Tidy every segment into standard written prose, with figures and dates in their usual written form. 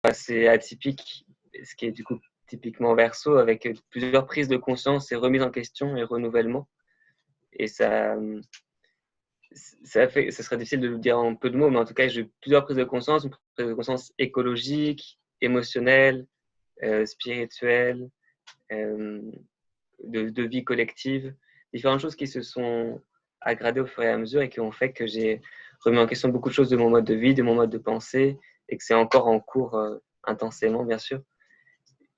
assez atypique, ce qui est du coup typiquement Verseau, avec plusieurs prises de conscience et remises en question et renouvellement. Et ça fait, ce serait difficile de le dire en peu de mots, mais en tout cas, j'ai eu plusieurs prises de conscience, une prise de conscience écologique, émotionnelle, spirituelle, de vie collective, différentes choses qui se sont aggravées au fur et à mesure et qui ont fait que j'ai remis en question beaucoup de choses de mon mode de vie, de mon mode de pensée, et que c'est encore en cours intensément, bien sûr.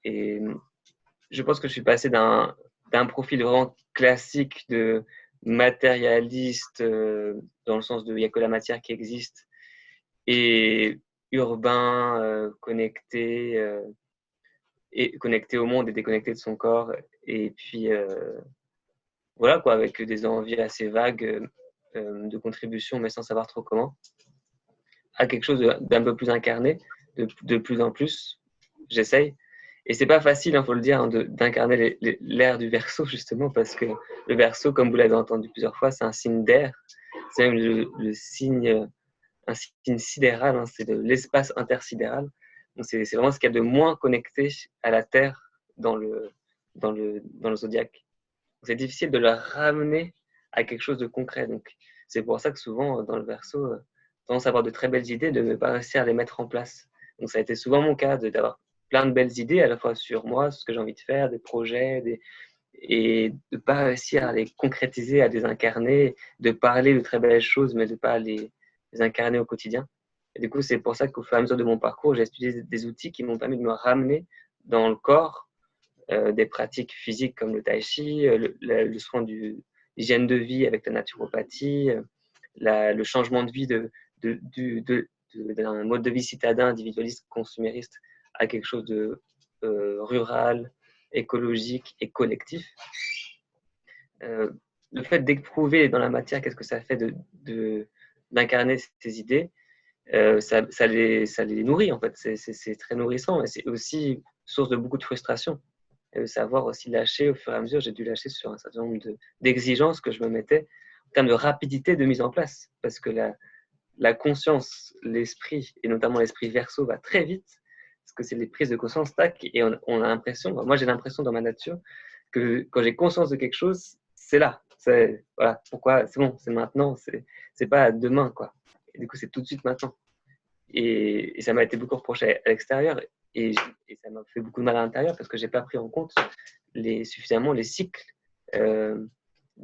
Et je pense que je suis passé d'un profil vraiment classique de matérialiste, dans le sens de il n'y a que la matière qui existe, et urbain, connecté au monde et déconnecté de son corps. Et puis, voilà, quoi, avec des envies assez vagues de contribution, mais sans savoir trop comment, à quelque chose d'un peu plus incarné, de plus en plus. J'essaye. Et c'est pas facile, il faut le dire, hein, d'incarner l'air du Verseau, justement, parce que le Verseau, comme vous l'avez entendu plusieurs fois, c'est un signe d'air. C'est même le signe, un signe sidéral, hein, c'est de l'espace intersidéral. Donc c'est vraiment ce qu'il y a de moins connecté à la Terre dans le zodiaque. C'est difficile de le ramener à quelque chose de concret. Donc c'est pour ça que souvent, dans le Verseau, tendance à avoir de très belles idées, de ne pas réussir à les mettre en place. Donc ça a été souvent mon cas, d'avoir plein de belles idées, à la fois sur moi, ce que j'ai envie de faire, des projets, et de ne pas réussir à les concrétiser, à les incarner, de parler de très belles choses, mais de ne pas les incarner au quotidien. Et du coup, c'est pour ça qu'au fur et à mesure de mon parcours, j'ai étudié des outils qui m'ont permis de me ramener dans le corps, des pratiques physiques comme le tai chi, le soin l'hygiène de vie avec la naturopathie, le changement de vie d'un mode de vie citadin, individualiste, consumériste, à quelque chose de rural, écologique et collectif. Le fait d'éprouver dans la matière qu'est-ce que ça fait d'incarner ces idées, ça les nourrit en fait. C'est très nourrissant et c'est aussi source de beaucoup de frustration. Et savoir aussi lâcher au fur et à mesure, j'ai dû lâcher sur un certain nombre d'exigences que je me mettais en termes de rapidité de mise en place, parce que la conscience, l'esprit, et notamment l'esprit Verseau, va très vite, parce que c'est les prises de conscience, tac, et on a l'impression, moi j'ai l'impression dans ma nature, que quand j'ai conscience de quelque chose, c'est là. Voilà, pourquoi, c'est bon, c'est maintenant, c'est pas demain, quoi. Et du coup, c'est tout de suite maintenant. Et ça m'a été beaucoup reproché à l'extérieur, et, et ça m'a fait beaucoup de mal à l'intérieur, parce que j'ai pas pris en compte suffisamment les cycles de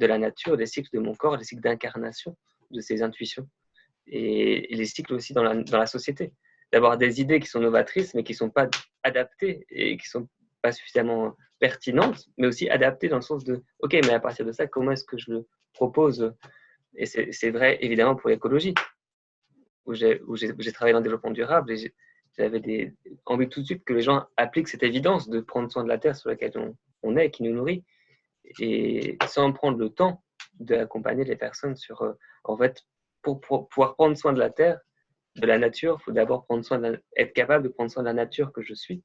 la nature, les cycles de mon corps, les cycles d'incarnation de ces intuitions et les cycles aussi dans la société. D'avoir des idées qui sont novatrices, mais qui ne sont pas adaptées et qui ne sont pas suffisamment pertinentes, mais aussi adaptées dans le sens de OK, mais à partir de ça, comment est-ce que je le propose? Et c'est vrai évidemment pour l'écologie, où j'ai travaillé dans le développement durable et j'avais envie tout de suite que les gens appliquent cette évidence de prendre soin de la terre sur laquelle on est, qui nous nourrit, et sans prendre le temps d'accompagner les personnes sur, en fait, pour pouvoir prendre soin de la terre, de la nature, il faut d'abord être capable de prendre soin de la nature que je suis.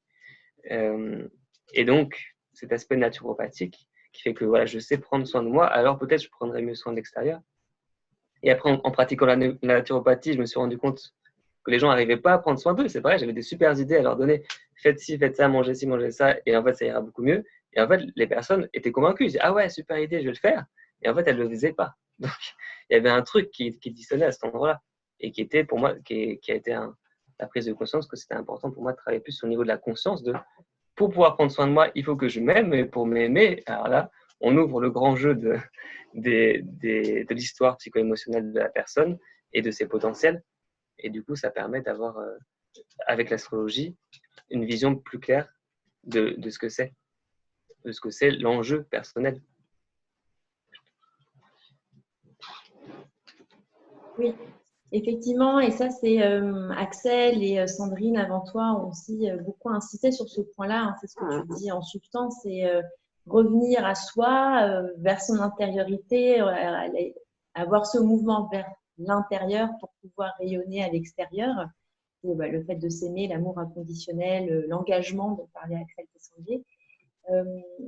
Et donc, cet aspect naturopathique qui fait que voilà, je sais prendre soin de moi, alors peut-être je prendrai mieux soin de l'extérieur. Et après, en pratiquant la naturopathie, je me suis rendu compte que les gens n'arrivaient pas à prendre soin d'eux. C'est vrai, j'avais des super idées à leur donner. Faites ci, faites ça, mangez ci, mangez ça. Et en fait, ça ira beaucoup mieux. Et en fait, les personnes étaient convaincues. Ils disaient, ah ouais, super idée, je vais le faire. Et en fait, elles ne le faisaient pas. Donc, il y avait un truc qui dissonnait à cet endroit-là. Et qui était pour moi, qui a été la prise de conscience que c'était important pour moi de travailler plus au niveau de la conscience pour pouvoir prendre soin de moi, il faut que je m'aime. Et pour m'aimer, alors là, on ouvre le grand jeu de l'histoire psycho-émotionnelle de la personne et de ses potentiels. Et du coup, ça permet d'avoir, avec l'astrologie, une vision plus claire de ce que c'est, de ce que c'est l'enjeu personnel. Oui, effectivement, et ça, c'est Axel et Sandrine avant toi ont aussi beaucoup insisté sur ce point-là. Hein, c'est ce que tu dis en substance, c'est revenir à soi, vers son intériorité, avoir ce mouvement vers l'intérieur pour pouvoir rayonner à l'extérieur. Et, le fait de s'aimer, l'amour inconditionnel, l'engagement dont parlait Axel Tessondier.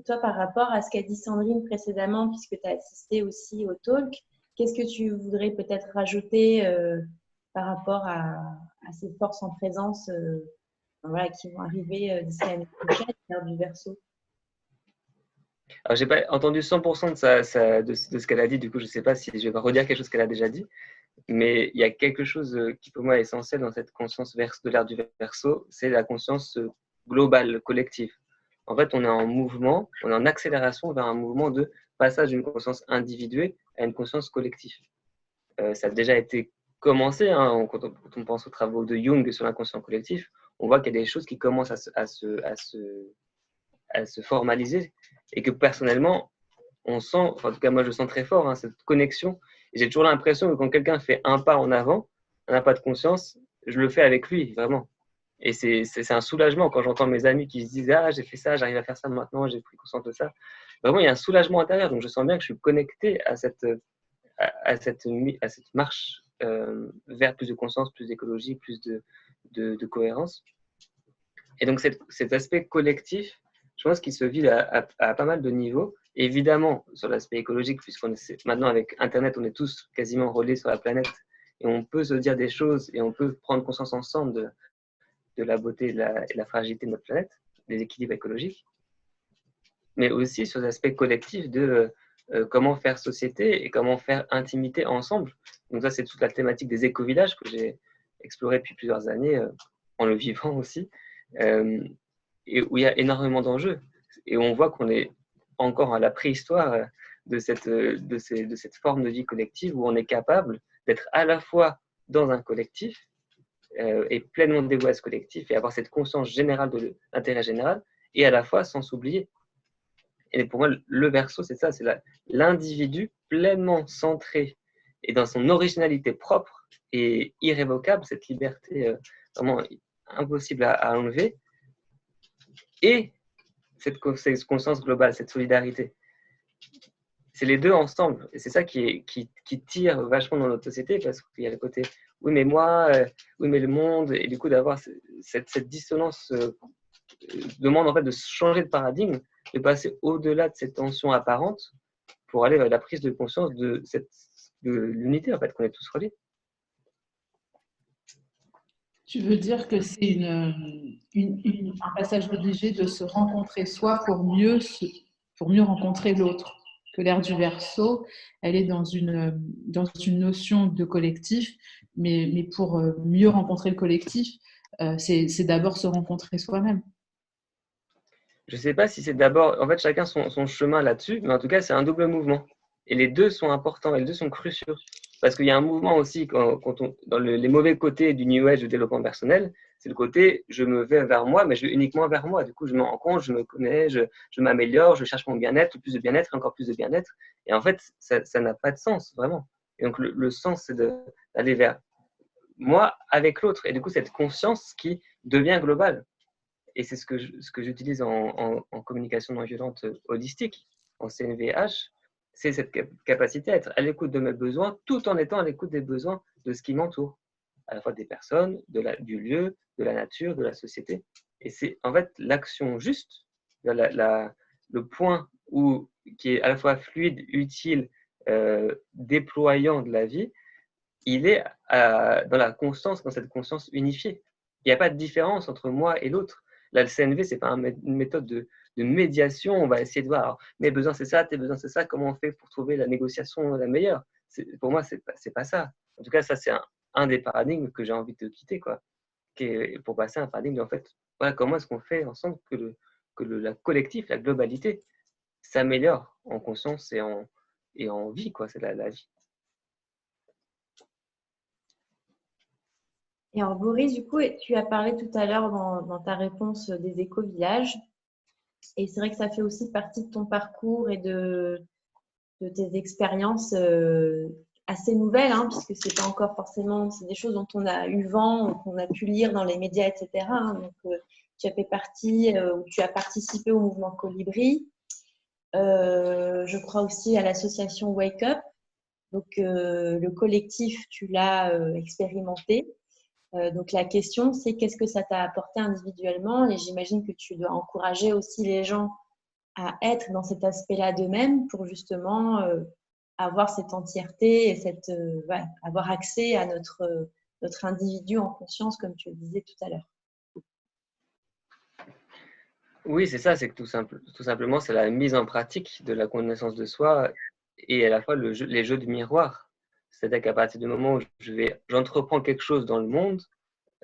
Toi, par rapport à ce qu'a dit Sandrine précédemment, puisque tu as assisté aussi au talk, qu'est-ce que tu voudrais peut-être rajouter par rapport à ces forces en présence voilà, qui vont arriver d'ici l'année prochaine, vers du Verseau? Alors, j'ai pas entendu 100% de ce qu'elle a dit, du coup, je ne sais pas si je vais redire quelque chose qu'elle a déjà dit, mais il y a quelque chose qui pour moi est essentiel dans cette conscience de l'ère du Verseau, c'est la conscience globale, collective. En fait, on est en mouvement, on est en accélération vers un mouvement de passage d'une conscience individuée à une conscience collective. Ça a déjà été commencé, hein, quand on pense aux travaux de Jung sur l'inconscient collectif, on voit qu'il y a des choses qui commencent à se formaliser et que personnellement, on sent, enfin, en tout cas moi je sens très fort, hein, cette connexion. Et j'ai toujours l'impression que quand quelqu'un fait un pas en avant, un pas de conscience, je le fais avec lui, vraiment. Et c'est un soulagement quand j'entends mes amis qui se disent ah j'ai fait ça, j'arrive à faire ça maintenant, j'ai pris conscience de ça. Vraiment il y a un soulagement intérieur, donc je sens bien que je suis connecté à cette marche vers plus de conscience, plus d'écologie, plus de cohérence. Et donc cet aspect collectif, je pense qu'il se vit à pas mal de niveaux. Évidemment, sur l'aspect écologique, puisqu'on est maintenant avec Internet, on est tous quasiment relais sur la planète et on peut se dire des choses et on peut prendre conscience ensemble de la beauté et de la fragilité de notre planète, des équilibres écologiques, mais aussi sur l'aspect collectif de comment faire société et comment faire intimité ensemble. Donc ça, c'est toute la thématique des éco-villages que j'ai exploré depuis plusieurs années en le vivant aussi. Et où il y a énormément d'enjeux. Et on voit qu'on est encore à la préhistoire de cette forme de vie collective où on est capable d'être à la fois dans un collectif et pleinement dévoué à ce collectif et avoir cette conscience générale de l'intérêt général et à la fois sans s'oublier. Et pour moi, le Verseau, c'est ça, c'est l'individu pleinement centré et dans son originalité propre et irrévocable, cette liberté vraiment impossible à enlever, et cette conscience globale, cette solidarité. C'est les deux ensemble. Et c'est ça qui tire vachement dans notre société parce qu'il y a le côté oui, mais moi, oui, mais le monde. Et du coup, d'avoir cette dissonance demande en fait de changer de paradigme, de passer au-delà de cette tension apparente pour aller vers la prise de conscience de l'unité, en fait, qu'on est tous reliés. Tu veux dire que c'est un passage obligé de se rencontrer soi pour mieux rencontrer l'autre. Que l'ère du Verseau, elle est dans une notion de collectif, mais pour mieux rencontrer le collectif, c'est d'abord se rencontrer soi-même. Je ne sais pas si c'est d'abord, en fait, chacun son chemin là-dessus, mais en tout cas, c'est un double mouvement. Et les deux sont importants, et les deux sont cruciaux. Parce qu'il y a un mouvement aussi, dans les mauvais côtés du New Age, du développement personnel, c'est le côté je me vais vers moi, mais je vais uniquement vers moi. Du coup, je me rends compte, je me connais, je m'améliore, je cherche mon bien-être, plus de bien-être, encore plus de bien-être. Et en fait, ça n'a pas de sens, vraiment. Et donc, le sens, c'est d'aller vers moi avec l'autre. Et du coup, cette conscience qui devient globale. Et c'est ce que j'utilise en communication non violente holistique, en CNVH, c'est cette capacité à être à l'écoute de mes besoins tout en étant à l'écoute des besoins de ce qui m'entoure, à la fois des personnes, du lieu, de la nature, de la société. Et c'est en fait l'action juste, le point qui est à la fois fluide, utile, déployant de la vie, il est dans cette conscience unifiée. Il n'y a pas de différence entre moi et l'autre. Là, le CNV, ce n'est pas une méthode de médiation. On va essayer de voir, alors, mes besoins, c'est ça, tes besoins, c'est ça. Comment on fait pour trouver la négociation la meilleure? Pour moi, ce n'est pas ça. En tout cas, ça, c'est un des paradigmes que j'ai envie de quitter, quoi. Pour passer à un paradigme, en fait, voilà, comment est-ce qu'on fait ensemble que la collectif, la globalité, s'améliore en conscience et en vie, quoi. C'est la vie. Et alors, Boris, du coup, tu as parlé tout à l'heure dans ta réponse des éco-villages. Et c'est vrai que ça fait aussi partie de ton parcours et de tes expériences assez nouvelles, hein, puisque c'est pas encore forcément, c'est des choses dont on a eu vent, qu'on a pu lire dans les médias, etc. Hein. Donc, tu as fait partie, ou tu as participé au mouvement Colibri. Je crois aussi à l'association Wake Up. Donc, le collectif, tu l'as expérimenté. Donc, la question, c'est qu'est-ce que ça t'a apporté individuellement? Et j'imagine que tu dois encourager aussi les gens à être dans cet aspect-là d'eux-mêmes pour justement avoir cette entièreté et avoir accès à notre individu en conscience, comme tu le disais tout à l'heure. Oui, c'est ça, c'est que tout simplement, c'est la mise en pratique de la connaissance de soi et à la fois les jeux de miroir. C'est-à-dire qu'à partir du moment où j'entreprends quelque chose dans le monde,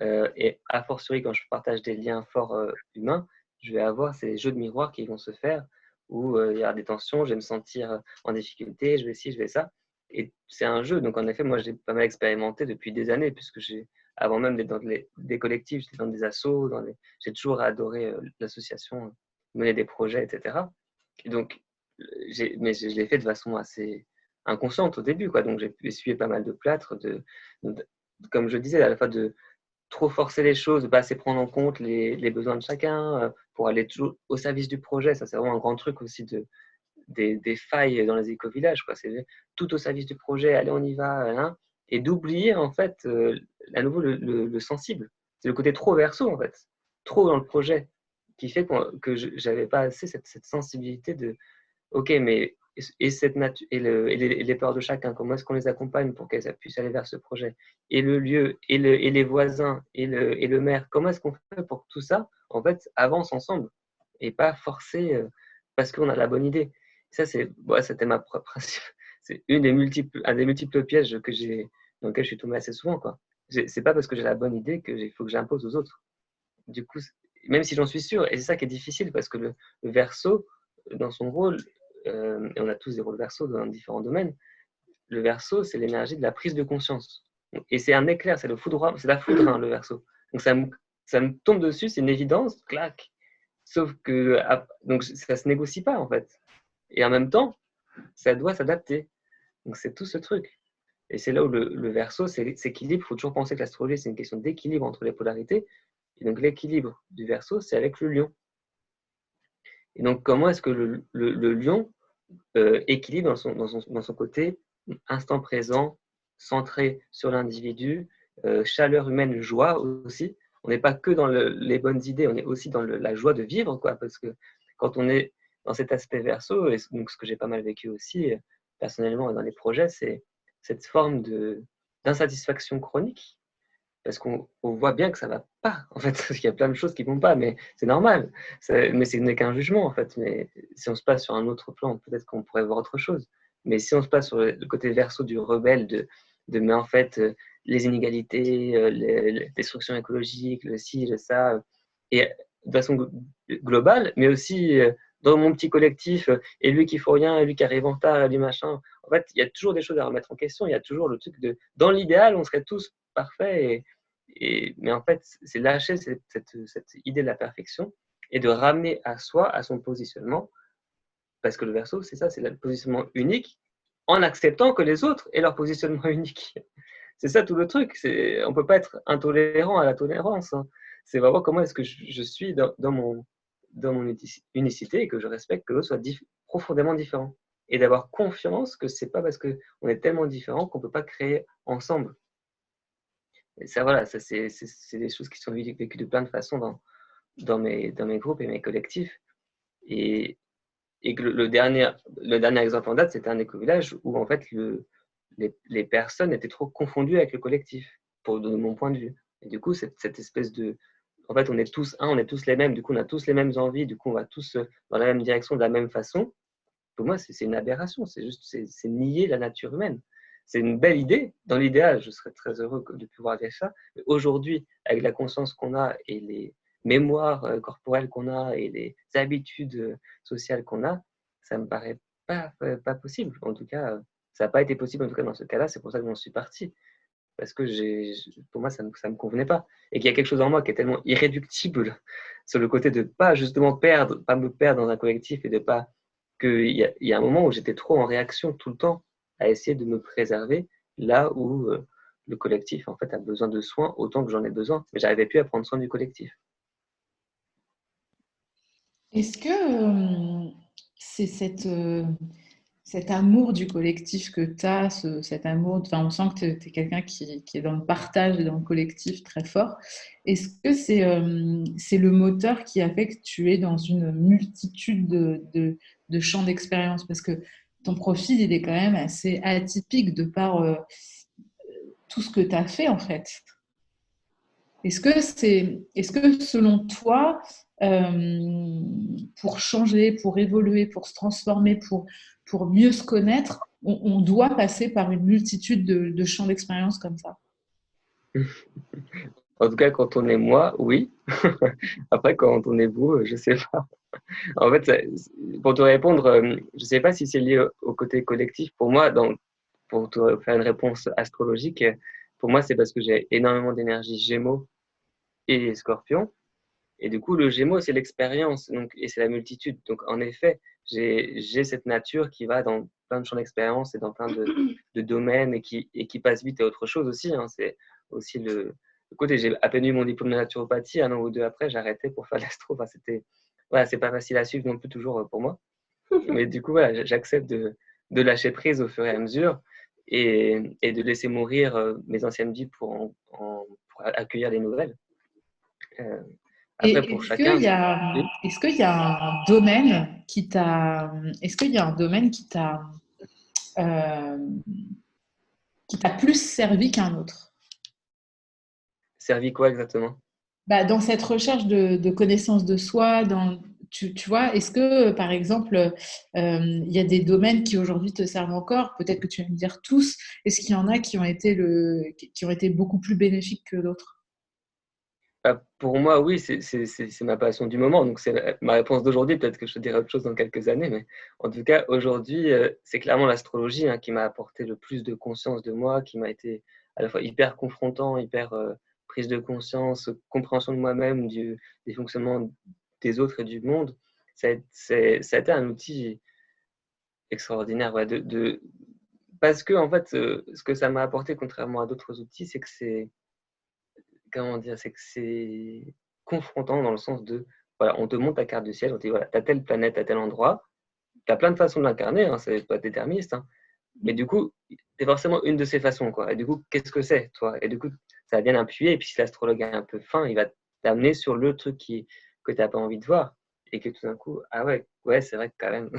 et a fortiori quand je partage des liens forts humains, je vais avoir ces jeux de miroir qui vont se faire où il y aura des tensions, je vais me sentir en difficulté, je vais ci, je vais ça. Et c'est un jeu. Donc en effet, moi j'ai pas mal expérimenté depuis des années, puisque avant même d'être dans des collectifs, j'étais dans des assos, j'ai toujours adoré l'association, mener des projets, etc. Et donc, mais je l'ai fait de façon assez inconsciente au début, quoi. Donc j'ai essuyé pas mal de plâtre, comme je disais, à la fois de trop forcer les choses, de pas assez prendre en compte les besoins de chacun pour aller toujours au service du projet. Ça, c'est vraiment un grand truc aussi des failles dans les éco-villages, quoi. C'est tout au service du projet, allez, on y va, hein, et d'oublier, en fait, à nouveau, le sensible. C'est le côté trop verso, en fait, trop dans le projet, qui fait que j'avais pas assez cette sensibilité de OK, mais cette nature et les peurs de chacun, comment est-ce qu'on les accompagne pour qu'elles puissent aller vers ce projet? Et le lieu, et les voisins, et le maire, comment est-ce qu'on fait pour que tout ça, en fait, avance ensemble et pas forcer parce qu'on a la bonne idée? Ça, c'était ma propre principe. C'est un des multiples pièges dans lesquels je suis tombé assez souvent, quoi. C'est pas parce que j'ai la bonne idée qu'il faut que j'impose aux autres. Du coup, même si j'en suis sûr, et c'est ça qui est difficile parce que le verso, dans son rôle, et on a tous des rôles verso dans différents domaines, le verso, c'est l'énergie de la prise de conscience. Et c'est un éclair, c'est c'est la foudre, hein, le verso. Donc ça me tombe dessus, c'est une évidence, clac. Sauf que donc ça se négocie pas en fait. Et en même temps, ça doit s'adapter. Donc c'est tout ce truc. Et c'est là où le verso, c'est équilibre. Il faut toujours penser que l'astrologie, c'est une question d'équilibre entre les polarités. Et donc l'équilibre du verso, c'est avec le lion. Et donc comment est-ce que le lion équilibre dans son côté instant présent, centré sur l'individu, chaleur humaine, joie aussi. On n'est pas que dans les bonnes idées, on est aussi dans la joie de vivre, quoi, parce que quand on est dans cet aspect verso, et donc ce que j'ai pas mal vécu aussi personnellement dans les projets, c'est cette forme d'insatisfaction chronique parce qu'on voit bien que ça va pas, en fait. Il y a plein de choses qui vont pas, mais c'est normal. Mais ce n'est qu'un jugement, en fait. Mais si on se passe sur un autre plan, peut-être qu'on pourrait voir autre chose. Mais si on se passe sur le côté verso du rebelle, mais en fait, les inégalités, les destructions écologiques, le ci, le ça, et de façon globale, mais aussi dans mon petit collectif, et lui qui fait rien, et lui qui arrive en retard, et lui machin. En fait, il y a toujours des choses à remettre en question. Il y a toujours le truc dans l'idéal, on serait tous parfaits mais en fait, c'est lâcher cette idée de la perfection et de ramener à soi, à son positionnement, parce que le verso, c'est ça, c'est le positionnement unique, en acceptant que les autres aient leur positionnement unique. C'est ça tout le truc. On ne peut pas être intolérant à la tolérance, hein. C'est vraiment comment est-ce que je suis dans mon unicité et que je respecte que l'autre soit profondément différent. Et d'avoir confiance que c'est pas parce qu'on est tellement différents qu'on ne peut pas créer ensemble. Et ça, voilà, ça, c'est des choses qui sont vécues de plein de façons dans mes groupes et mes collectifs. Et, et que le dernier exemple en date, c'était un éco-village où, en fait, les personnes étaient trop confondues avec le collectif, de mon point de vue. Et du coup, cette espèce de. En fait, on est tous on est tous les mêmes, du coup, on a tous les mêmes envies, du coup, on va tous dans la même direction de la même façon. Pour moi, c'est une aberration. C'est nier la nature humaine. C'est une belle idée. Dans l'idéal, je serais très heureux de pouvoir dire ça. Mais aujourd'hui, avec la conscience qu'on a et les mémoires corporelles qu'on a et les habitudes sociales qu'on a, ça me paraît pas possible. En tout cas, ça n'a pas été possible en tout cas dans ce cas-là. C'est pour ça que j'en suis parti. Parce que pour moi, ça me convenait pas. Et qu'il y a quelque chose en moi qui est tellement irréductible sur le côté de pas justement pas me perdre dans un collectif et de pas il y a un moment où j'étais trop en réaction tout le temps à essayer de me préserver là où le collectif en fait a besoin de soins autant que j'en ai besoin. Mais j'arrivais plus à prendre soin du collectif. Est-ce que c'est cet amour du collectif que tu as, cet amour, enfin, on sent que tu es quelqu'un qui est dans le partage et dans le collectif très fort. Est-ce que c'est le moteur qui a fait que tu es dans une multitude de champs d'expérience? Parce que ton profil, il est quand même assez atypique de par tout ce que tu as fait en fait. Est-ce que selon toi, pour changer, pour évoluer, pour se transformer, pour mieux se connaître, on doit passer par une multitude de champs d'expérience comme ça. En tout cas, quand on est moi, oui. Après, quand on est vous, je sais pas. En fait, pour te répondre, je sais pas si c'est lié au côté collectif. Pour moi, pour te faire une réponse astrologique, pour moi, c'est parce que j'ai énormément d'énergie Gémeaux et Scorpion. Et du coup, le Gémeaux, c'est l'expérience, donc, et c'est la multitude. Donc, en effet, j'ai cette nature qui va dans plein de champs d'expérience et dans plein de domaines et qui passe vite à autre chose aussi. Hein. C'est aussi le côté, j'ai à peine eu mon diplôme de naturopathie, un an ou deux après, j'ai arrêté pour faire de l'astro. Enfin, voilà, c'est pas facile à suivre non plus toujours pour moi. Mais du coup, voilà, j'accepte de lâcher prise au fur et à mesure et de laisser mourir mes anciennes vies pour accueillir les nouvelles. Euh, Et Après, pour chacun, est-ce qu'il y a un domaine qui t'a, est-ce qu'il y a un domaine euh, qui t'a plus servi qu'un autre? servi quoi exactement? Bah, dans cette recherche de connaissance de soi, tu vois, est-ce que, par exemple, il y a des domaines qui aujourd'hui te servent encore? Peut-être que tu vas me dire tous. Est-ce qu'il y en a qui ont été beaucoup plus bénéfiques que d'autres? Bah, pour moi, oui, c'est ma passion du moment. Donc, c'est ma réponse d'aujourd'hui. Peut-être que je te dirai autre chose dans quelques années. Mais en tout cas, aujourd'hui, c'est clairement l'astrologie qui m'a apporté le plus de conscience de moi, qui m'a été à la fois hyper confrontant, hyper prise de conscience, compréhension de moi-même, des fonctionnements des autres et du monde. Ça a été un outil extraordinaire. Ouais, parce que, en fait, ce que ça m'a apporté, contrairement à d'autres outils, c'est que comment dire, c'est que c'est confrontant dans le sens de, voilà, on te montre ta carte du ciel, on te dit, voilà, tu as telle planète à tel endroit, tu as plein de façons de l'incarner, c'est pas déterministe, mais du coup, c'est forcément une de ces façons, quoi. Et du coup, qu'est-ce que c'est, toi? Et du coup, ça va bien appuyer, et puis si l'astrologue est un peu fin, il va t'amener sur le truc que tu n'as pas envie de voir, et que tout d'un coup, ah ouais, c'est vrai que quand même.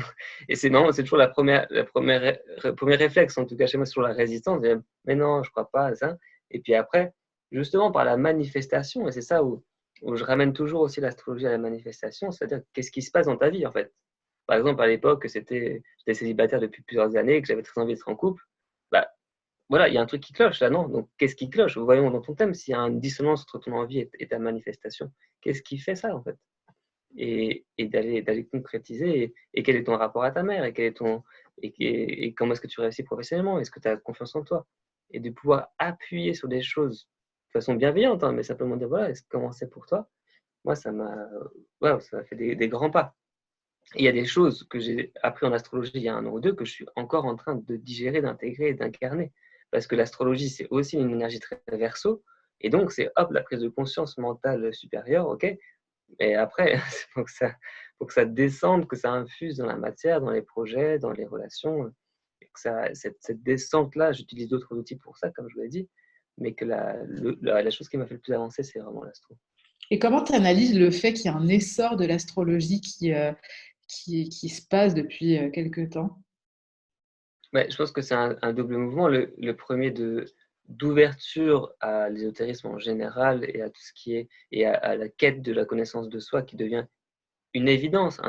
Et c'est marrant, c'est toujours premier réflexe, en tout cas chez moi, c'est toujours la résistance, mais non, je crois pas à ça. Et puis après, justement, par la manifestation, et c'est ça où je ramène toujours aussi l'astrologie à la manifestation, c'est-à-dire qu'est-ce qui se passe dans ta vie, en fait. Par exemple, à l'époque, j'étais célibataire depuis plusieurs années, que j'avais très envie d'être en couple. Bah, voilà, il y a un truc qui cloche là, non? Donc, qu'est-ce qui cloche? Voyons dans ton thème s'il y a une dissonance entre ton envie et ta manifestation. Qu'est-ce qui fait ça, en fait? Et d'aller concrétiser. Et quel est ton rapport à ta mère? Et comment est-ce que tu réussis professionnellement? Est-ce que tu as confiance en toi? Et de pouvoir appuyer sur des choses de façon bienveillante, mais simplement dire, voilà, comment c'est pour toi? Moi, ça m'a fait des grands pas. Il y a des choses que j'ai appris en astrologie il y a un an ou deux que je suis encore en train de digérer, d'intégrer et d'incarner. Parce que l'astrologie, c'est aussi une énergie très verso. Et donc, c'est hop, la prise de conscience mentale supérieure, ok. Et après, il faut que ça descende, que ça infuse dans la matière, dans les projets, dans les relations. Et que cette descente-là, j'utilise d'autres outils pour ça, comme je vous l'ai dit. Mais que la chose qui m'a fait le plus avancer, c'est vraiment l'astro. Et comment tu analyses le fait qu'il y a un essor de l'astrologie qui se passe depuis quelques temps? Ouais, je pense que c'est un double mouvement. Le premier d'ouverture à l'ésotérisme en général et à tout ce qui est et à la quête de la connaissance de soi qui devient une évidence,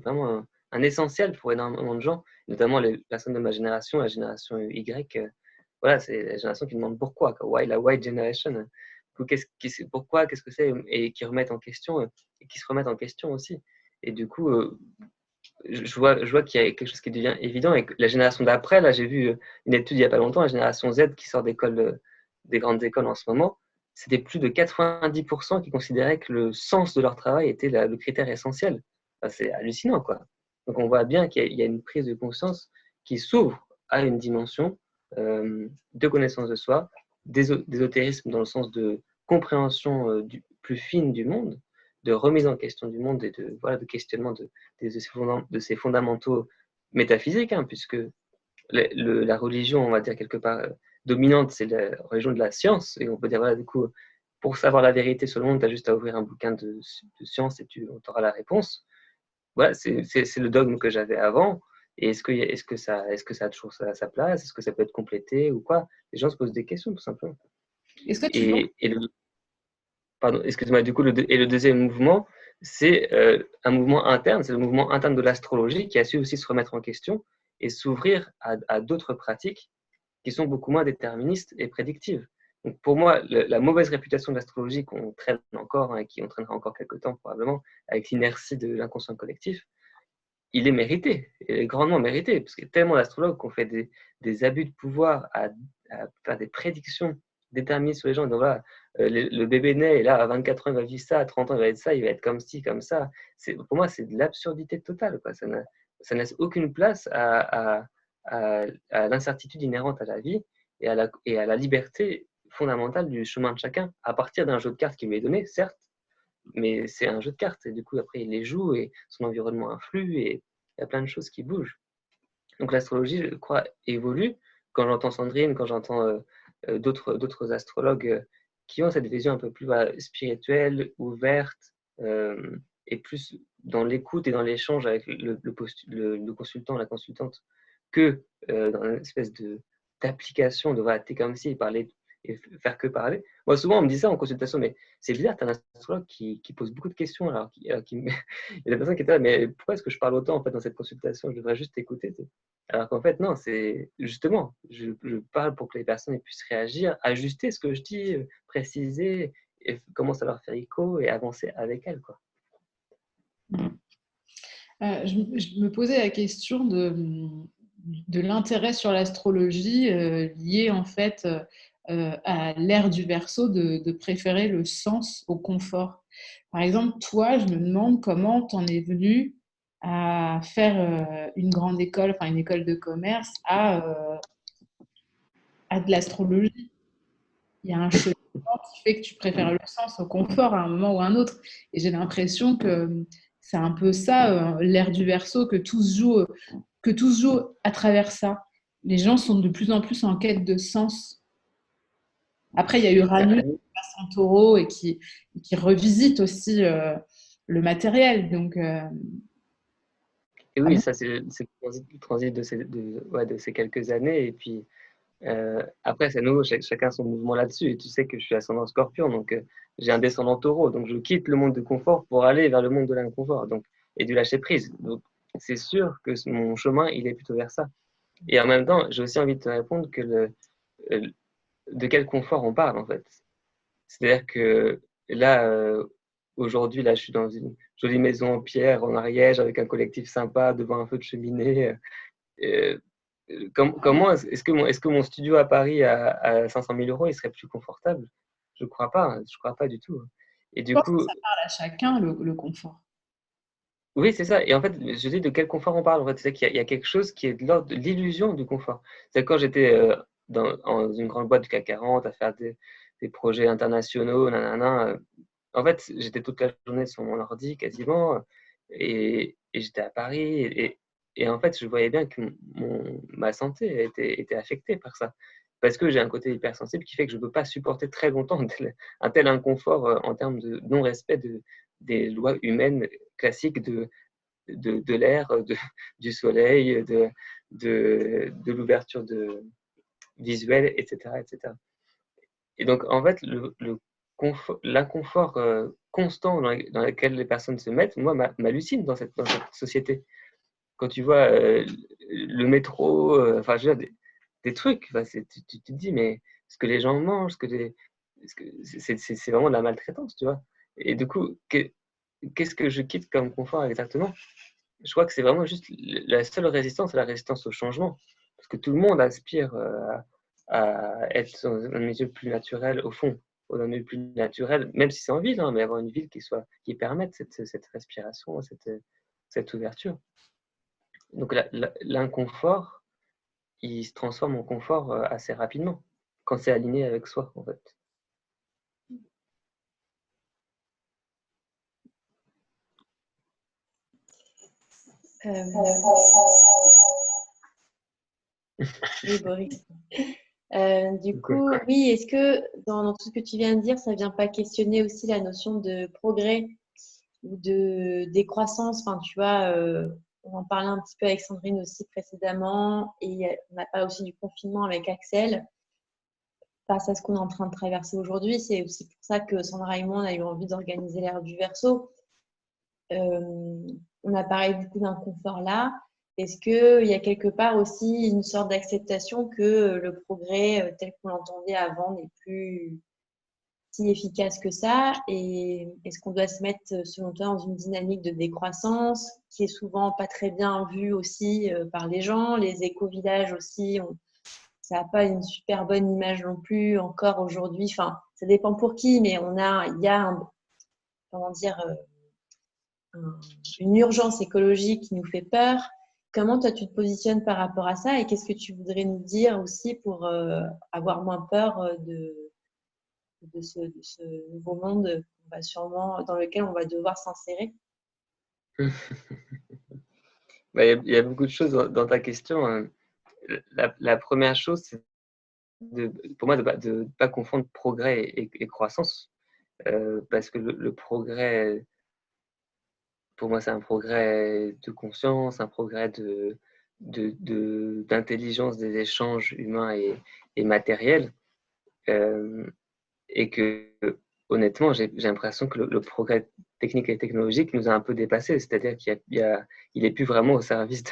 vraiment un essentiel pour énormément de gens, notamment les personnes de ma génération, la génération Y. Voilà, c'est la génération qui demande pourquoi, quoi. Why, la White Generation. Du coup, pourquoi, qu'est-ce que c'est, et qui remettent en question, et qui se remettent en question aussi. Et du coup, je vois qu'il y a quelque chose qui devient évident et que la génération d'après, là, j'ai vu une étude il n'y a pas longtemps, la génération Z qui sort des grandes écoles en ce moment, c'était plus de 90% qui considéraient que le sens de leur travail était le critère essentiel. Enfin, c'est hallucinant, quoi. Donc, on voit bien qu'il y a une prise de conscience qui s'ouvre à une dimension de connaissance de soi, d'ésotérisme dans le sens de compréhension plus fine du monde, de remise en question du monde et de questionnement de ces fondamentaux métaphysiques, puisque la religion, on va dire quelque part dominante, c'est la religion de la science, et on peut dire, voilà, du coup, pour savoir la vérité sur le monde, tu as juste à ouvrir un bouquin de science et tu auras la réponse. Voilà, c'est le dogme que j'avais avant. Et est-ce que ça a toujours sa place? Est-ce que ça peut être complété ou quoi? Les gens se posent des questions, tout simplement. Est-ce que tu penses Et pardon, excuse-moi, du coup, et le deuxième mouvement, c'est un mouvement interne, c'est le mouvement interne de l'astrologie qui a su aussi se remettre en question et s'ouvrir à d'autres pratiques qui sont beaucoup moins déterministes et prédictives. Donc pour moi, la mauvaise réputation de l'astrologie qu'on traîne encore, et qui entraînera encore quelques temps probablement, avec l'inertie de l'inconscient collectif, il est mérité, il est grandement mérité, parce qu'il y a tellement d'astrologues qui ont fait des abus de pouvoir à faire des prédictions déterministes sur les gens. Donc voilà, le bébé naît, et là, à 24 ans, il va vivre ça, à 30 ans, il va être ça, il va être comme ci, comme ça. Pour moi, c'est de l'absurdité totale, quoi. Ça ne laisse aucune place à l'incertitude inhérente à la vie et à la liberté fondamentale du chemin de chacun, à partir d'un jeu de cartes qui lui est donné, certes, mais c'est un jeu de cartes. Et du coup, après, il les joue et son environnement influe et il y a plein de choses qui bougent. Donc l'astrologie, je crois, évolue. Quand j'entends Sandrine, quand j'entends d'autres astrologues qui ont cette vision un peu plus spirituelle, ouverte, et plus dans l'écoute et dans l'échange avec le consultant, la consultante, que dans une espèce d'application de voilà, t'es comme si, parler et faire que parler. Moi, souvent, on me dit ça en consultation, mais c'est bizarre, tu as un astrologue qui pose beaucoup de questions. Alors, il y a des personnes qui étaient là, mais pourquoi est-ce que je parle autant en fait, dans cette consultation? Je devrais juste écouter. Alors qu'en fait, non, c'est justement, je parle pour que les personnes puissent réagir, ajuster ce que je dis, préciser, et comment ça leur faire écho et avancer avec elles, quoi. Je me posais la question de l'intérêt sur l'astrologie lié en fait à l'ère du Verseau de préférer le sens au confort. Par exemple, toi, je me demande comment t'en es venu à faire une grande école, enfin une école de commerce à de l'astrologie. Il y a un cheminement qui fait que tu préfères le sens au confort à un moment ou à un autre. Et j'ai l'impression que c'est un peu ça, l'ère du Verseau, que tout se joue à travers ça. Les gens sont de plus en plus en quête de sens. Après, il y a Uranus qui passe en taureau et qui revisite aussi le matériel. Donc, Et ah oui, bon. ça, c'est le transit ouais, de ces quelques années. Et puis, après, c'est nouveau, chacun son mouvement là-dessus. Et tu sais que je suis ascendant Scorpion, donc j'ai un descendant Taureau. Donc, je quitte le monde du confort pour aller vers le monde de l'inconfort donc, et du lâcher-prise. Donc, c'est sûr que mon chemin, il est plutôt vers ça. Et en même temps, j'ai aussi envie de te répondre que euh, de quel confort on parle, en fait. C'est-à-dire que là, aujourd'hui, là, je suis dans une jolie maison en pierre, en Ariège, avec un collectif sympa, devant un feu de cheminée. Euh, comment est-ce que mon studio à Paris à 500 000 euros, il serait plus confortable? Je crois pas, hein, je crois pas du tout. Et Je du pense que coup, ça parle à chacun, le confort. oui, c'est ça. Et en fait, je dis de quel confort on parle. En fait, c'est qu'il y a quelque chose qui est de l'ordre de l'illusion du confort. C'est quand j'étais dans une grande boîte du CAC 40 à faire des projets internationaux, nanana, en fait, j'étais toute la journée sur mon ordi quasiment, et j'étais à Paris, et en fait, je voyais bien que ma santé était affectée par ça. Parce que j'ai un côté hypersensible qui fait que je ne peux pas supporter très longtemps un tel inconfort en termes de non-respect des lois humaines classiques de l'air, du soleil, de l'ouverture visuelle, etc., etc. Et donc, en fait, l'inconfort constant dans lequel les personnes se mettent, moi, m'hallucine dans cette société. Quand tu vois le métro, enfin, je veux dire, des trucs, enfin, tu te dis, mais ce que les gens mangent, c'est vraiment de la maltraitance, tu vois. Et du coup, qu'est-ce que je quitte comme confort exactement? Je crois que c'est vraiment juste la seule résistance, c'est la résistance au changement. Parce que tout le monde aspire à être dans un milieu plus naturel, au fond, dans un milieu plus naturel, même si c'est en ville, hein, mais avoir une ville qui permette cette respiration, cette ouverture. Donc l'inconfort, il se transforme en confort assez rapidement, quand c'est aligné avec soi, en fait. Oui, Boris. Du Cool. coup, oui, est-ce que dans tout ce que tu viens de dire, ça ne vient pas questionner aussi la notion de progrès ou de décroissance? Enfin, tu vois, on en parlait un petit peu avec Sandrine aussi précédemment, et on a parlé aussi du confinement avec Axel. Face à ce qu'on est en train de traverser aujourd'hui, c'est aussi pour ça que Sandra et moi, on a eu envie d'organiser l'ère du Verseau. on a parlé beaucoup d'inconfort là. Est-ce qu'il y a quelque part aussi une sorte d'acceptation que le progrès tel qu'on l'entendait avant n'est plus si efficace que ça? Et est-ce qu'on doit se mettre, selon toi, dans une dynamique de décroissance qui est souvent pas très bien vue aussi par les gens? Les éco-villages aussi, ça n'a pas une super bonne image non plus encore aujourd'hui. Enfin, ça dépend pour qui, mais il y a comment dire, une urgence écologique qui nous fait peur. Comment toi tu te positionnes par rapport à ça et qu'est-ce que tu voudrais nous dire aussi pour avoir moins peur de ce nouveau monde dans lequel on va devoir s'insérer? Bah, il y a beaucoup de choses dans ta question. La première chose, c'est pour moi de ne pas confondre progrès et croissance. Parce que le progrès, pour moi, c'est un progrès de conscience, un progrès d'intelligence des échanges humains et matériels. Et que, honnêtement, j'ai l'impression que le progrès technique et technologique nous a un peu dépassés. C'est-à-dire qu'il est plus vraiment au service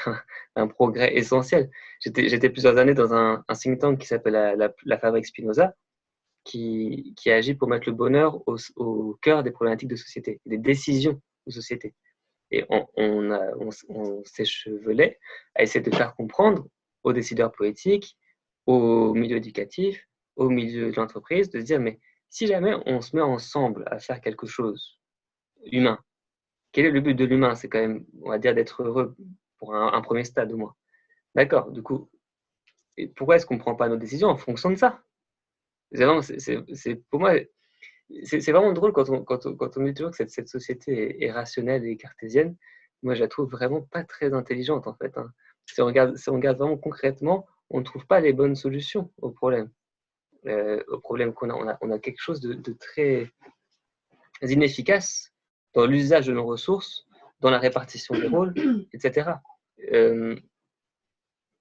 d'un progrès essentiel. J'étais plusieurs années dans un think tank qui s'appelle la Fabrique Spinoza, qui agit pour mettre le bonheur au cœur des problématiques de société, des décisions de société. Et on s'échevelait à essayer de faire comprendre aux décideurs politiques, au milieu éducatif, au milieu de l'entreprise, de se dire, mais si jamais on se met ensemble à faire quelque chose humain, quel est le but de l'humain? C'est quand même, on va dire, d'être heureux pour un premier stade au moins. D'accord, du coup, pourquoi est-ce qu'on ne prend pas nos décisions en fonction de ça? Pour moi, c'est vraiment drôle quand on dit toujours que cette société est rationnelle et cartésienne. Moi, je la trouve vraiment pas très intelligente, en fait. Hein. Si on regarde vraiment concrètement, on ne trouve pas les bonnes solutions aux problèmes. Au problème qu'on a. On a quelque chose de très inefficace dans l'usage de nos ressources, dans la répartition des rôles, etc.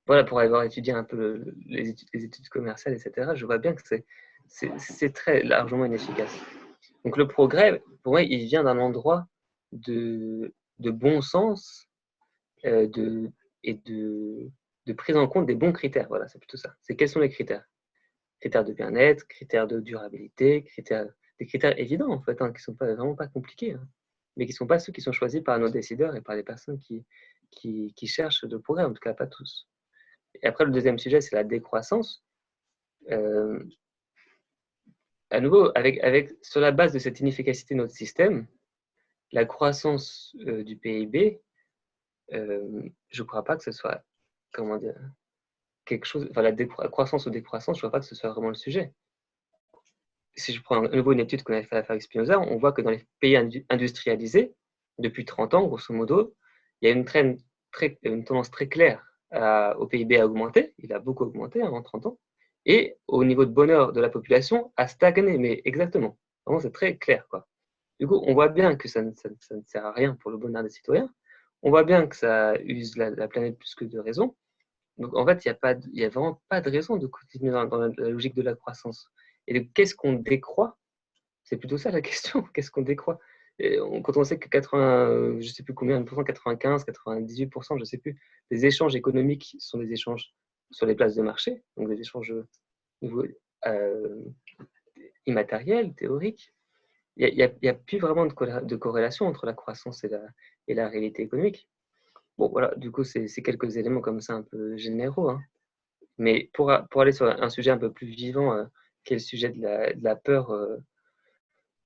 Voilà, pour avoir étudié un peu les études commerciales, etc., je vois bien que c'est très largement inefficace. Donc le progrès, pour moi, il vient d'un endroit de bon sens et de prise en compte des bons critères. Voilà, c'est plutôt ça. C'est quels sont les critères? Critères de bien-être, critères de durabilité, des critères évidents en fait, hein, qui ne sont vraiment pas compliqués, hein, mais qui ne sont pas ceux qui sont choisis par nos décideurs et par les personnes qui cherchent le progrès, en tout cas pas tous. Et après, le deuxième sujet, c'est la décroissance. Euh, à nouveau, sur la base de cette inefficacité de notre système, la croissance du PIB, je ne crois pas que ce soit, comment dire, quelque chose, enfin la croissance ou décroissance, je ne vois pas que ce soit vraiment le sujet. Si je prends à nouveau une étude qu'on avait fait avec Spinoza, on voit que dans les pays industrialisés, depuis 30 ans, grosso modo, il y a une tendance très claire au PIB à augmenter, il a beaucoup augmenté en 30 ans, et au niveau de bonheur de la population à stagner, mais exactement. Vraiment, c'est très clair, quoi. Du coup, on voit bien que ça ne sert à rien pour le bonheur des citoyens. On voit bien que ça use la planète plus que de raison. Donc, en fait, il n'y a vraiment pas de raison de continuer dans la logique de la croissance. Et qu'est-ce qu'on décroît? C'est plutôt ça la question. Qu'est-ce qu'on décroît? Quand on sait que 80, je ne sais plus combien, 95, 98%, je ne sais plus, des échanges économiques sont des échanges sur les places de marché, donc des échanges euh, immatériels, théoriques. Il n'y a plus vraiment de corrélation entre la croissance et la réalité économique. Bon, voilà, du coup, c'est quelques éléments comme ça un peu généraux. Hein. Mais pour aller sur un sujet un peu plus vivant, qui est le sujet de la peur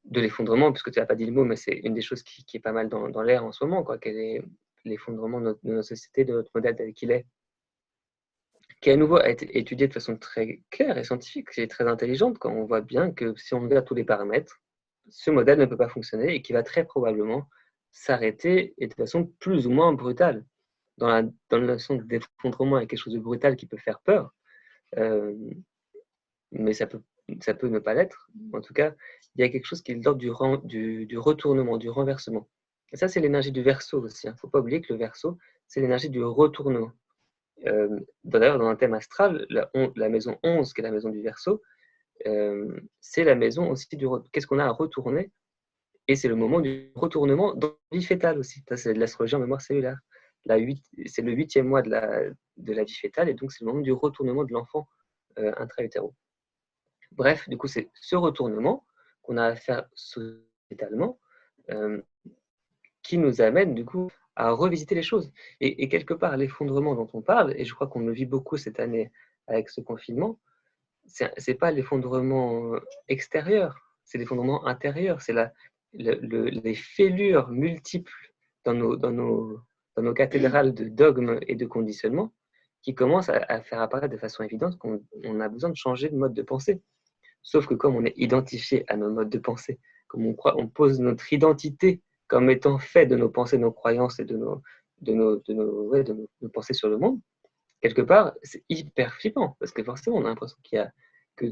de l'effondrement, puisque tu n'as pas dit le mot, mais c'est une des choses qui est pas mal dans l'air en ce moment, quoi, quel est l'effondrement de notre société, de notre modèle tel qu'il est, qui à nouveau a été étudié de façon très claire et scientifique, et très intelligente, quand on voit bien que si on regarde tous les paramètres, ce modèle ne peut pas fonctionner et qui va très probablement s'arrêter et de façon plus ou moins brutale. Dans la notion d'effondrement, il y a quelque chose de brutal qui peut faire peur, mais ça peut ne pas l'être. En tout cas, il y a quelque chose qui est l'ordre du retournement, du renversement. Et ça, c'est l'énergie du Verseau aussi. Il ne faut pas oublier que le Verseau, c'est l'énergie du retournement. D'ailleurs, dans un thème astral, la maison 11, qui est la maison du Verseau, c'est la maison aussi qu'est-ce qu'on a à retourner Et c'est le moment du retournement dans la vie fétale aussi. Ça, c'est de l'astrologie en mémoire cellulaire. C'est le 8e mois de la vie fétale, et donc c'est le moment du retournement de l'enfant intra-utéro. Bref, du coup, c'est ce retournement qu'on a à faire sociétalement qui nous amène du coup à revisiter les choses. Et quelque part, l'effondrement dont on parle, et je crois qu'on le vit beaucoup cette année avec ce confinement, c'est pas l'effondrement extérieur, c'est l'effondrement intérieur, c'est les fêlures multiples dans nos cathédrales de dogmes et de conditionnements qui commencent à faire apparaître de façon évidente qu'on a besoin de changer de mode de pensée. Sauf que comme on est identifié à nos modes de pensée, comme on pose notre identité comme étant fait de nos pensées, de nos croyances et de nos pensées sur le monde, quelque part, c'est hyper flippant, parce que forcément, on a l'impression que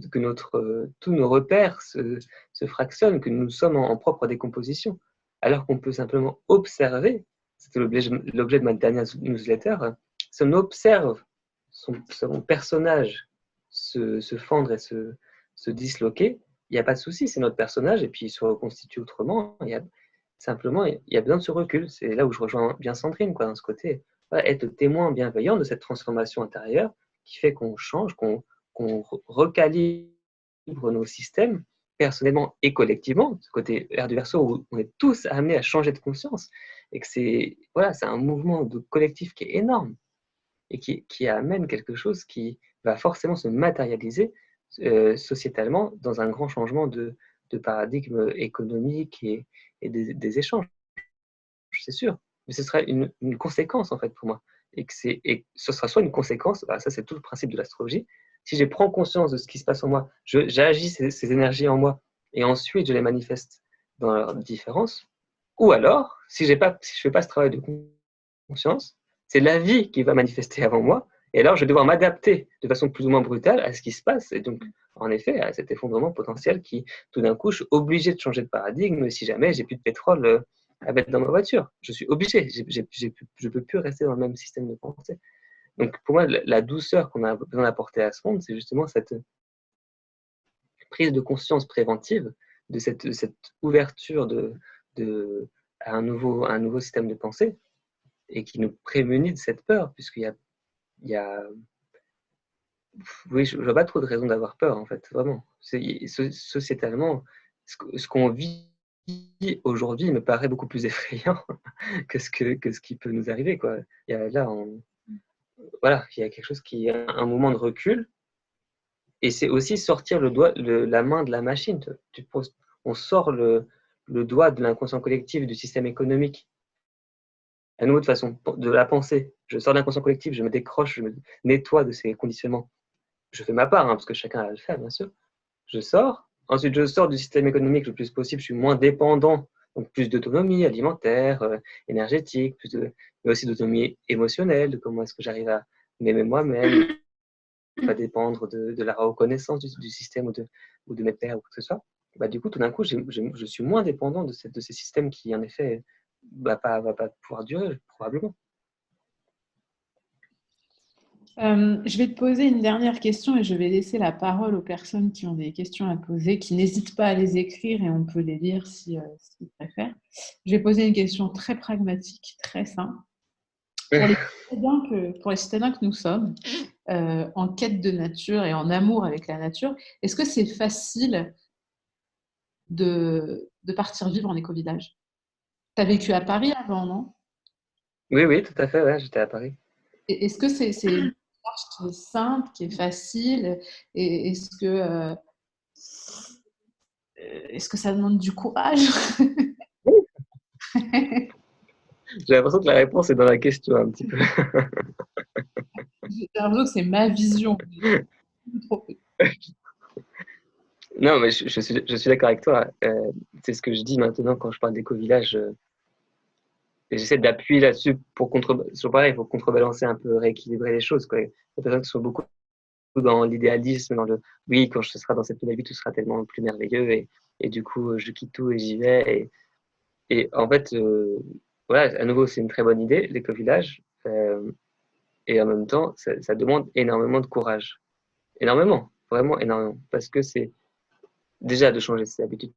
tous nos repères se fractionnent, que nous sommes en propre décomposition, alors qu'on peut simplement observer, c'était l'objet de ma dernière newsletter, si on observe son personnage se fendre et se disloquer, il n'y a pas de souci, c'est notre personnage, et puis il se reconstitue autrement. Simplement, il y a besoin de ce recul. C'est là où je rejoins bien Sandrine, dans ce côté, être témoin bienveillant de cette transformation intérieure qui fait qu'on change, qu'on recalibre nos systèmes, personnellement et collectivement, ce côté air du Verseau où on est tous amenés à changer de conscience, et que c'est un mouvement de collectif qui est énorme, et qui amène quelque chose qui va forcément se matérialiser sociétalement dans un grand changement de paradigme économique et des échanges, c'est sûr. Mais ce sera une conséquence, en fait, pour moi. Et ce sera soit une conséquence, ça c'est tout le principe de l'astrologie, si je prends conscience de ce qui se passe en moi, j'agis ces énergies en moi, et ensuite je les manifeste dans leurs différences, ou alors, si je ne fais pas ce travail de conscience, c'est la vie qui va manifester avant moi, et alors je vais devoir m'adapter de façon plus ou moins brutale à ce qui se passe, et donc, en effet, à cet effondrement potentiel qui, tout d'un coup, je suis obligé de changer de paradigme si jamais j'ai plus de pétrole à mettre dans ma voiture. Je suis obligé, je ne peux plus rester dans le même système de pensée. Donc, pour moi, la douceur qu'on a besoin d'apporter à ce monde, c'est justement cette prise de conscience préventive de cette ouverture à un nouveau système de pensée, et qui nous prémunit de cette peur, puisqu'il y a oui, je vois pas trop de raison d'avoir peur, en fait, vraiment. Sociétalement, ce qu'on vit aujourd'hui me paraît beaucoup plus effrayant que ce qui peut nous arriver, quoi. Il y a quelque chose qui est un moment de recul, et c'est aussi sortir la main de la machine. On sort le doigt de l'inconscient collectif, du système économique, à nouveau de façon de la pensée. Je sors de l'inconscient collectif, je me décroche, je me nettoie de ces conditionnements. Je fais ma part, parce que chacun a à le faire, bien sûr. Je sors. Ensuite, je sors du système économique le plus possible. Je suis moins dépendant, donc plus d'autonomie alimentaire, énergétique, mais aussi d'autonomie émotionnelle, de comment est-ce que j'arrive à m'aimer moi-même, pas dépendre de la reconnaissance du système ou de mes pairs ou quoi que ce soit. Du coup, tout d'un coup, je suis moins dépendant de ces systèmes qui, en effet, va pas pouvoir durer, probablement. Je vais te poser une dernière question et je vais laisser la parole aux personnes qui ont des questions à poser, qui n'hésitent pas à les écrire et on peut les lire s'ils préfèrent. Je vais poser une question très pragmatique, très simple. Pour les citadins que nous sommes, en quête de nature et en amour avec la nature, est-ce que c'est facile de partir vivre en éco-village? Tu as vécu à Paris avant, non? Oui, tout à fait, ouais, j'étais à Paris. Est-ce que c'est une démarche qui est simple, qui est facile? Et est-ce que ça demande du courage? J'ai l'impression que la réponse est dans la question, un petit peu. J'ai l'impression que c'est ma vision. Non, mais je suis d'accord avec toi. C'est ce que je dis maintenant quand je parle d'éco-village. Et j'essaie d'appuyer là-dessus sur pareil, pour contrebalancer un peu, rééquilibrer les choses, quoi. Il y a des personnes qui sont beaucoup dans l'idéalisme, dans le oui, quand je serai dans cette nouvelle vie, tout sera tellement plus merveilleux, et du coup, je quitte tout et j'y vais. Et en fait, voilà, à nouveau, c'est une très bonne idée, l'éco-village. Et en même temps, ça demande énormément de courage. Énormément, vraiment énormément. Parce que c'est déjà de changer ses habitudes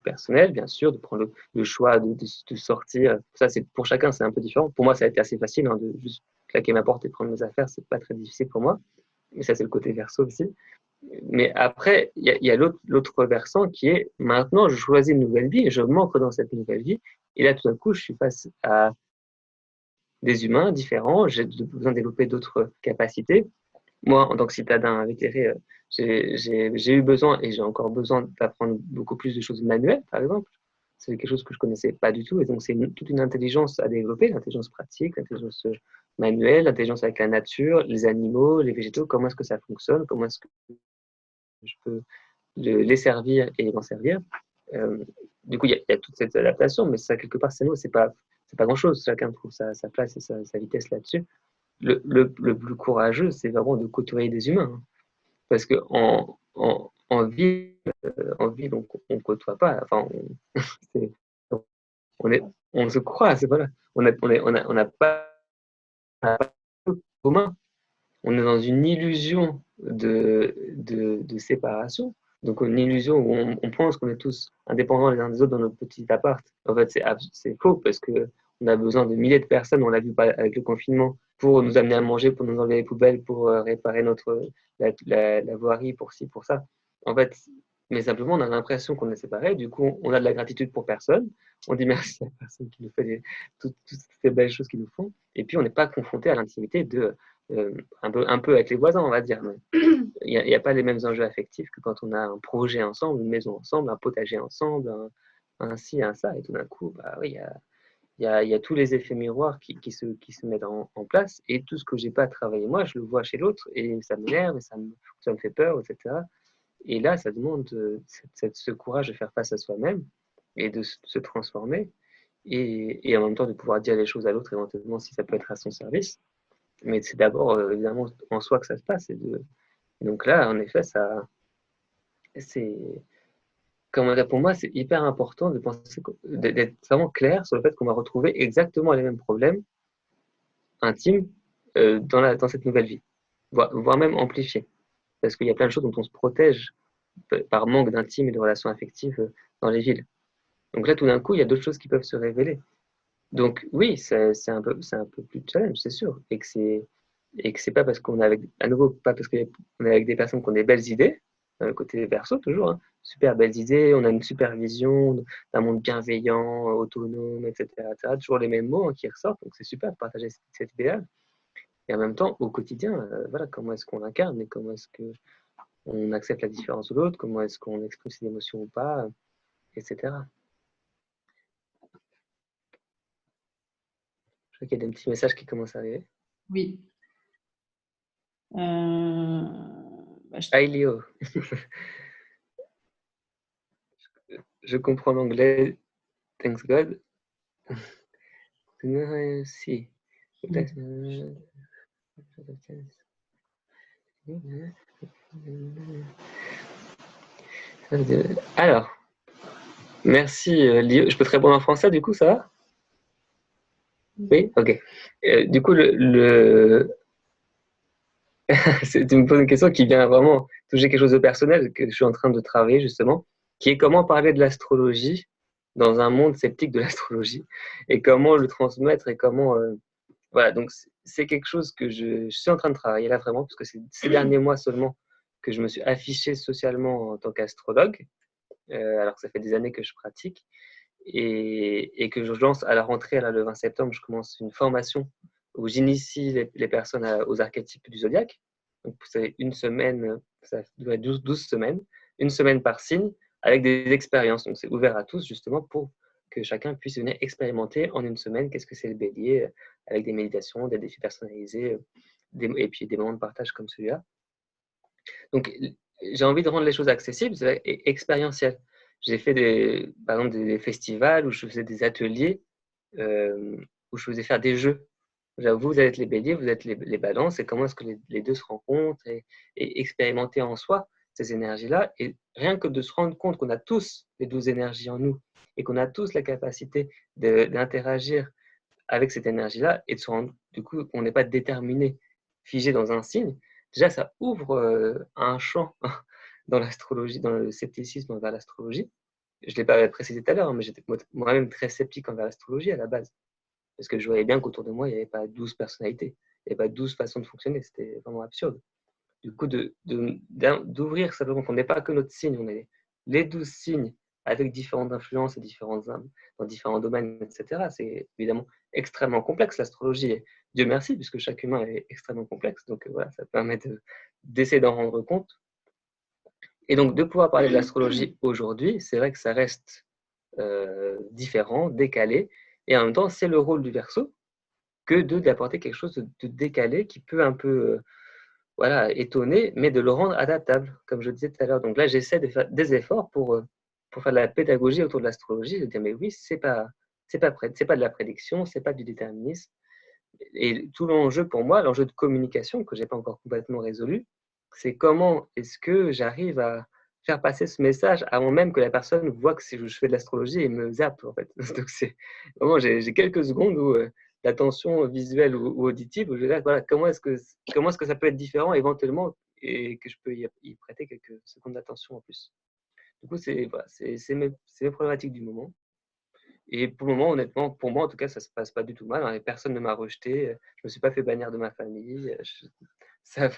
personnel, bien sûr, de prendre le choix de sortir. Ça, c'est pour chacun, c'est un peu différent. Pour moi, ça a été assez facile hein, de juste claquer ma porte et prendre mes affaires. C'est pas très difficile pour moi. Mais ça, c'est le côté Verseau aussi. Mais après, il y a l'autre versant qui est maintenant, je choisis une nouvelle vie et je m'ancre dans cette nouvelle vie. Et là, tout d'un coup, je suis face à des humains différents. J'ai besoin de développer d'autres capacités. Moi, en tant que citadin vétéré, j'ai eu besoin et j'ai encore besoin d'apprendre beaucoup plus de choses manuelles, par exemple. C'est quelque chose que je connaissais pas du tout. Et donc, c'est toute une intelligence à développer, l'intelligence pratique, l'intelligence manuelle, l'intelligence avec la nature, les animaux, les végétaux, comment est-ce que ça fonctionne, comment est-ce que je peux les servir et m'en servir. Du coup, il y a toute cette adaptation, mais ça, quelque part, c'est nous, c'est pas grand-chose. Chacun trouve sa place et sa vitesse là-dessus. Le plus courageux, c'est vraiment de côtoyer des humains. Hein. Parce qu'en ville, donc, on ne côtoie pas. Enfin, c'est, on se croise, voilà. On n'a pas commun. On est dans une illusion de séparation. Donc, une illusion où on pense qu'on est tous indépendants les uns des autres dans notre petit appart. En fait, c'est faux parce qu'on a besoin de milliers de personnes, on l'a vu avec le confinement, pour nous amener à manger, pour nous enlever les poubelles, pour réparer la voirie, pour ci, pour ça. En fait, mais simplement, on a l'impression qu'on est séparés. Du coup, on a de la gratitude pour personne. On dit merci à la personne qui nous fait toutes ces belles choses qu'ils nous font. Et puis, on n'est pas confronté à l'intimité un peu avec les voisins, on va dire. Il n'y a pas les mêmes enjeux affectifs que quand on a un projet ensemble, une maison ensemble, un potager ensemble, un ci, un ça. Et tout d'un coup, bah, oui, il y a tous les effets miroirs qui se mettent en place. Et tout ce que je n'ai pas travaillé moi, je le vois chez l'autre et ça m'énerve et ça me fait peur, etc. Et là, ça demande ce courage de faire face à soi-même et de se transformer et en même temps de pouvoir dire les choses à l'autre éventuellement si ça peut être à son service. Mais c'est d'abord évidemment en soi que ça se passe. Donc là, en effet, c'est pour moi, c'est hyper important de penser, d'être vraiment clair sur le fait qu'on va retrouver exactement les mêmes problèmes intimes dans cette nouvelle vie, voire même amplifiés. Parce qu'il y a plein de choses dont on se protège par manque d'intime et de relations affectives dans les villes. Donc là, tout d'un coup, il y a d'autres choses qui peuvent se révéler. Donc oui, c'est un peu plus de challenge, c'est sûr. Et que c'est pas parce qu'on est avec, à nouveau, pas parce qu'on est avec des personnes qui ont des belles idées, dans le côté perso toujours, hein, super belles idées, on a une super vision d'un monde bienveillant, autonome, etc., etc. Toujours les mêmes mots hein, qui ressortent, donc c'est super de partager cet idéal. Et en même temps, au quotidien, voilà, comment est-ce qu'on l'incarne et comment est-ce qu'on accepte la différence de l'autre, comment est-ce qu'on exprime ses émotions ou pas, etc. Je vois qu'il y a des petits messages qui commencent à arriver. Oui. Hi Léo. Je comprends l'anglais. Thanks God. Si. Alors, merci Léo. Je peux te répondre en français du coup, ça va? Oui, ok. Du coup, tu me poses une question qui vient vraiment toucher quelque chose de personnel que je suis en train de travailler justement, qui est comment parler de l'astrologie dans un monde sceptique de l'astrologie et comment le transmettre et comment voilà, donc c'est quelque chose que je suis en train de travailler là vraiment, parce que c'est ces derniers mois seulement que je me suis affiché socialement en tant qu'astrologue, alors que ça fait des années que je pratique, et que je lance à la rentrée, là, le 20 septembre, je commence une formation où j'initie les personnes aux archétypes du zodiaque. Donc c'est une semaine, ça doit être 12 semaines, une semaine par signe, avec des expériences. Donc c'est ouvert à tous justement pour que chacun puisse venir expérimenter en une semaine qu'est-ce que c'est le bélier, avec des méditations, des défis personnalisés, et puis des moments de partage comme celui-là. Donc, j'ai envie de rendre les choses accessibles et expérientielles. J'ai fait par exemple des festivals où je faisais des ateliers, où je faisais faire des jeux. Vous allez être les béliers, vous êtes les balances, et comment est-ce que les deux se rencontrent et expérimenter en soi ces énergies-là. Et rien que de se rendre compte qu'on a tous les 12 énergies en nous et qu'on a tous la capacité d'interagir avec cette énergie-là et de se rendre du coup qu'on n'est pas déterminé, figé dans un signe, déjà ça ouvre un champ dans l'astrologie, dans le scepticisme vers l'astrologie. je ne l'ai pas précisé tout à l'heure, hein, mais j'étais moi-même très sceptique envers l'astrologie à la base. Parce que je voyais bien qu'autour de moi, il n'y avait pas 12 personnalités, il n'y avait pas 12 façons de fonctionner, c'était vraiment absurde. Du coup, d'ouvrir simplement qu'on n'est pas que notre signe, on est les 12 signes avec différentes influences et dans différents domaines, etc. C'est évidemment extrêmement complexe l'astrologie. Et Dieu merci, puisque chaque humain est extrêmement complexe. Donc voilà, ça permet d'essayer d'en rendre compte. Et donc, de pouvoir parler de l'astrologie aujourd'hui, c'est vrai que ça reste différent, décalé. Et en même temps, c'est le rôle du Verseau que d'apporter quelque chose de décalé qui peut un peu voilà, étonner, mais de le rendre adaptable, comme je disais tout à l'heure. Donc là, j'essaie de faire des efforts pour faire de la pédagogie autour de l'astrologie, de dire, mais oui, c'est pas de la prédiction, c'est pas du déterminisme. Et tout l'enjeu pour moi, l'enjeu de communication que j'ai pas encore complètement résolu, c'est comment est-ce que j'arrive à faire passer ce message avant même que la personne voit que je fais de l'astrologie et me zappe, en fait. Donc c'est vraiment, j'ai quelques secondes où l'attention visuelle ou auditive, où je vais dire, voilà, comment est-ce que ça peut être différent éventuellement et que je peux y prêter quelques secondes d'attention en plus. Du coup, voilà, c'est mes problématiques du moment. Et pour le moment, honnêtement, pour moi en tout cas, ça se passe pas du tout mal, hein, et personne ne m'a rejeté. Je me suis pas fait bannir de ma famille.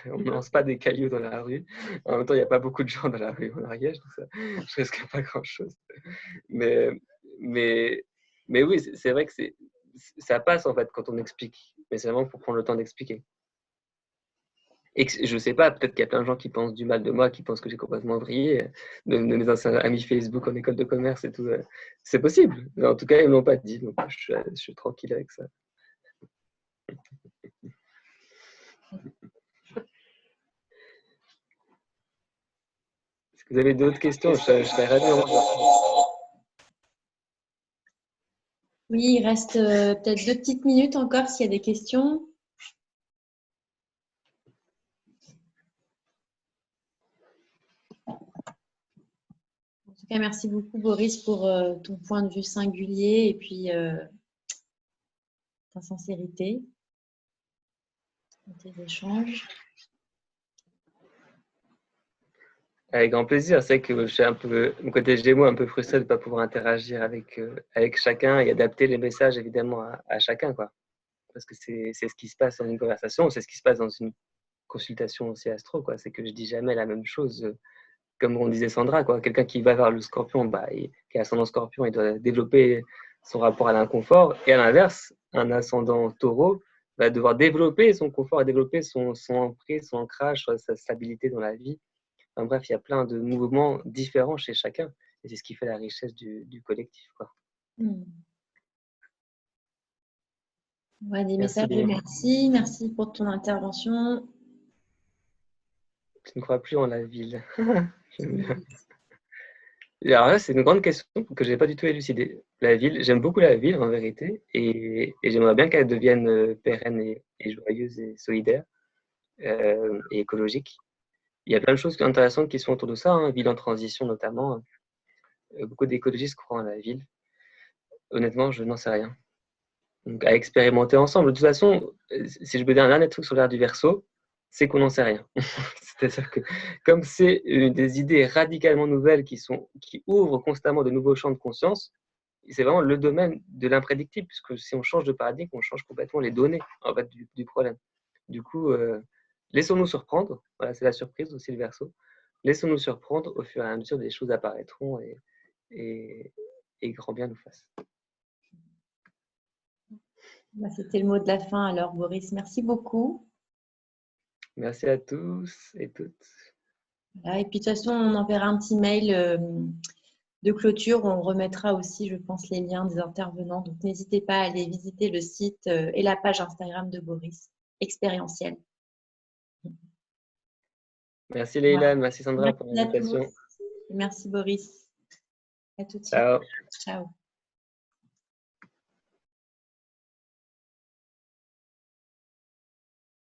On ne lance pas des cailloux dans la rue. En même temps, il n'y a pas beaucoup de gens dans la rue en Ariège, donc ça, je risque pas grand-chose. Mais, mais, mais oui, c'est vrai que ça passe en fait quand on explique. Mais c'est vraiment pour prendre le temps d'expliquer. Et que, je sais pas, peut-être qu'il y a plein de gens qui pensent du mal de moi, qui pensent que j'ai complètement vrillé, de mes anciens amis Facebook en école de commerce et tout. C'est possible. Mais en tout cas, ils ne l'ont pas dit, donc je suis tranquille avec ça. Est-ce que vous avez d'autres questions? Je serais ravi de répondre. Oui, il reste peut-être 2 petites minutes encore s'il y a des questions. En tout cas, merci beaucoup Boris pour ton point de vue singulier et puis ta sincérité dans tes échanges. Avec grand plaisir. C'est que je suis un peu, mon côté Gémeaux, un peu frustré de ne pas pouvoir interagir avec chacun et adapter les messages évidemment à chacun, quoi. Parce que c'est ce qui se passe dans une conversation, c'est ce qui se passe dans une consultation aussi astro, quoi. C'est que je dis jamais la même chose. Comme on disait Sandra, quoi. Quelqu'un qui va vers le scorpion, qui a ascendant scorpion, il doit développer son rapport à l'inconfort. Et à l'inverse, un ascendant taureau va devoir développer son confort et développer son emprise, son ancrage, sa stabilité dans la vie. Enfin, bref, il y a plein de mouvements différents chez chacun. Et c'est ce qui fait la richesse du collectif, quoi. Ouais, des messages de merci. Merci pour ton intervention. Je ne crois plus en la ville. Alors là, c'est une grande question que je n'ai pas du tout élucidée. La ville, j'aime beaucoup la ville en vérité, et j'aimerais bien qu'elle devienne pérenne et joyeuse et solidaire et écologique. Il y a plein de choses intéressantes qui sont autour de ça, hein, ville en transition notamment. Beaucoup d'écologistes croient en la ville. Honnêtement, je n'en sais rien. Donc, à expérimenter ensemble. De toute façon, si je peux dire un dernier truc sur l'ère du Verseau, c'est qu'on n'en sait rien. C'est-à-dire que comme c'est des idées radicalement nouvelles qui ouvrent constamment de nouveaux champs de conscience, c'est vraiment le domaine de l'imprédictible, puisque si on change de paradigme, on change complètement les données en fait, du problème. Du coup, laissons-nous surprendre. Voilà, c'est la surprise aussi le Verseau. Laissons-nous surprendre au fur et à mesure des choses apparaîtront et grand bien nous fasse. C'était le mot de la fin alors, Boris. Merci beaucoup. Merci à tous et toutes. Voilà, et puis de toute façon, on enverra un petit mail de clôture où on remettra aussi, je pense, les liens des intervenants. Donc, n'hésitez pas à aller visiter le site et la page Instagram de Boris, expérientiel. Merci Leïla, Voilà. merci Sandra pour l'invitation. Merci Boris. À tout de suite. Ciao. Ciao.